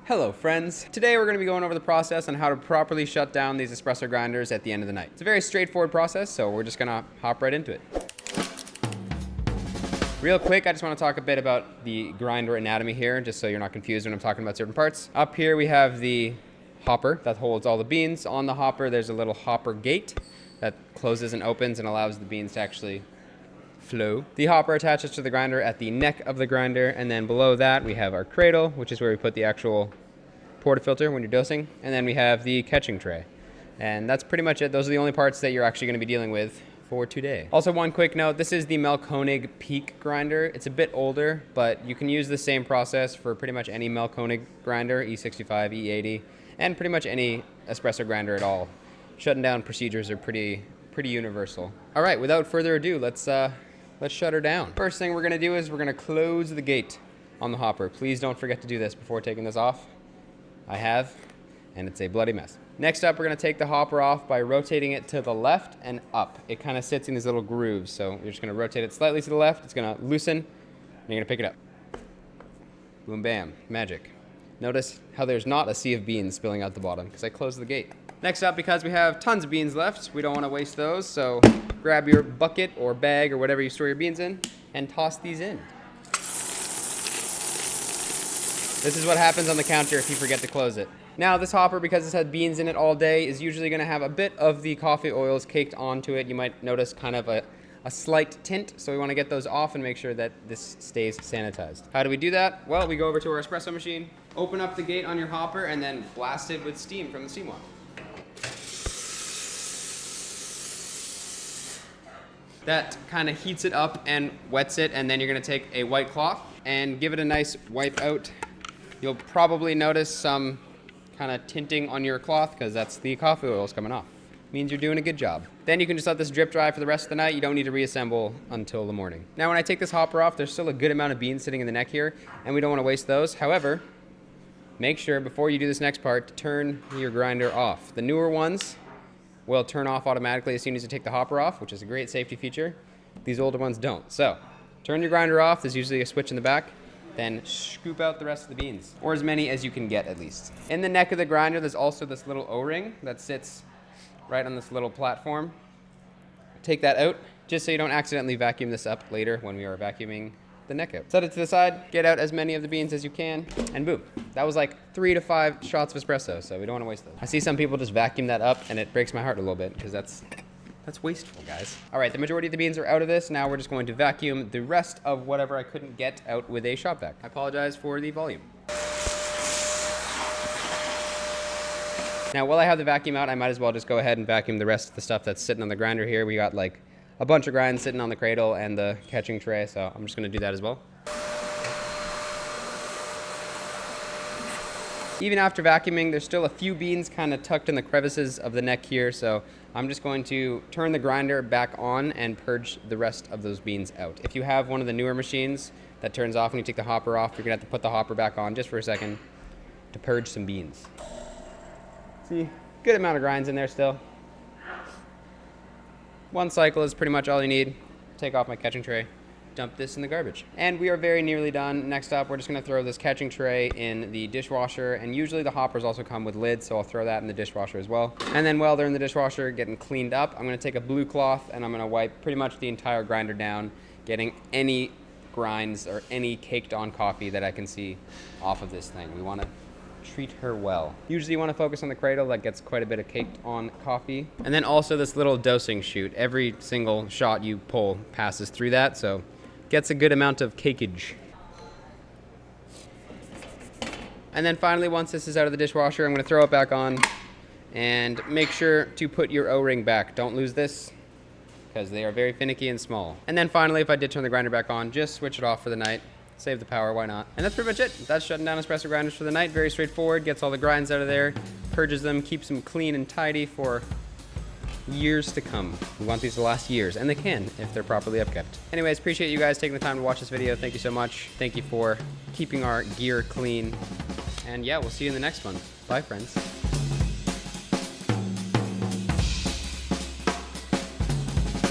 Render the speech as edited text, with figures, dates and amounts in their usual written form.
Hello friends. Today we're going to be going over the process on how to properly shut down these espresso grinders at the end of the night. It's a very straightforward process, so we're just going to hop right into it. Real quick, I just want to talk a bit about the grinder anatomy here, just so you're not confused when I'm talking about certain parts. Up here we have the hopper that holds all the beans. On the hopper there's a little hopper gate that closes and opens and allows the beans to actually flow. The hopper attaches to the grinder at the neck of the grinder, and then below that we have our cradle, which is where we put the actual portafilter when you're dosing, and then we have the catching tray. And that's pretty much it. Those are the only parts that you're actually going to be dealing with for today. Also, one quick note, this is the Melkonig Peak grinder. It's a bit older, but you can use the same process for pretty much any Melkonig grinder, E65, E80, and pretty much any espresso grinder at all. Shutting down procedures are pretty universal. All right, without further ado, let's shut her down. First thing we're gonna do is we're gonna close the gate on the hopper. Please don't forget to do this before taking this off. I have, and it's a bloody mess. Next up, we're gonna take the hopper off by rotating it to the left and up. It kind of sits in these little grooves, so you're just gonna rotate it slightly to the left. It's gonna loosen, and you're gonna pick it up. Boom, bam, magic. Notice how there's not a sea of beans spilling out the bottom because I closed the gate. Next up, because we have tons of beans left, we don't want to waste those, so grab your bucket or bag or whatever you store your beans in and toss these in. This is what happens on the counter if you forget to close it. Now, this hopper, because it's had beans in it all day, is usually going to have a bit of the coffee oils caked onto it. You might notice kind of a slight tint, so we want to get those off and make sure that this stays sanitized. How do we do that? Well, we go over to our espresso machine, open up the gate on your hopper, and then blast it with steam from the steam wand. That kind of heats it up and wets it, and then you're going to take a white cloth and give it a nice wipe out. You'll probably notice some kind of tinting on your cloth because that's the coffee oils coming off. Means you're doing a good job. Then you can just let this drip dry for the rest of the night. You don't need to reassemble until the morning. Now, when I take this hopper off, there's still a good amount of beans sitting in the neck here, and we don't want to waste those. However, make sure before you do this next part to turn your grinder off. The newer ones will turn off automatically as soon as you take the hopper off, which is a great safety feature. These older ones don't. So, turn your grinder off. There's usually a switch in the back. Then scoop out the rest of the beans, or as many as you can get at least. In the neck of the grinder, there's also this little O-ring that sits right on this little platform. Take that out, just so you don't accidentally vacuum this up later when we are vacuuming the neck out. Set it to the side, get out as many of the beans as you can, and boom. That was like 3 to 5 shots of espresso, so we don't want to waste those. I see some people just vacuum that up, and it breaks my heart a little bit, because that's wasteful, guys. All right, the majority of the beans are out of this. Now we're just going to vacuum the rest of whatever I couldn't get out with a shop vac. I apologize for the volume. Now, while I have the vacuum out, I might as well just go ahead and vacuum the rest of the stuff that's sitting on the grinder here. We got like a bunch of grinds sitting on the cradle and the catching tray, so I'm just gonna do that as well. Even after vacuuming, there's still a few beans kind of tucked in the crevices of the neck here, so I'm just going to turn the grinder back on and purge the rest of those beans out. If you have one of the newer machines that turns off when you take the hopper off, you're gonna have to put the hopper back on just for a second to purge some beans. See, good amount of grinds in there still. One cycle is pretty much all you need. Take off my catching tray, dump this in the garbage. And we are very nearly done. Next up, we're just gonna throw this catching tray in the dishwasher, and usually the hoppers also come with lids, so I'll throw that in the dishwasher as well. And then while they're in the dishwasher getting cleaned up, I'm gonna take a blue cloth and I'm gonna wipe pretty much the entire grinder down, getting any grinds or any caked on coffee that I can see off of this thing. We wanna treat her well. Usually you want to focus on the cradle that gets quite a bit of caked on coffee. And then also this little dosing chute. Every single shot you pull passes through that, so gets a good amount of cakeage. And then finally, once this is out of the dishwasher, I'm going to throw it back on and make sure to put your O-ring back. Don't lose this because they are very finicky and small. And then finally, if I did turn the grinder back on, just switch it off for the night. Save the power, why not? And that's pretty much it. That's shutting down espresso grinders for the night. Very straightforward, gets all the grinds out of there, purges them, keeps them clean and tidy for years to come. We want these to last years, and they can if they're properly upkept. Anyways, appreciate you guys taking the time to watch this video. Thank you so much. Thank you for keeping our gear clean. And yeah, we'll see you in the next one. Bye, friends.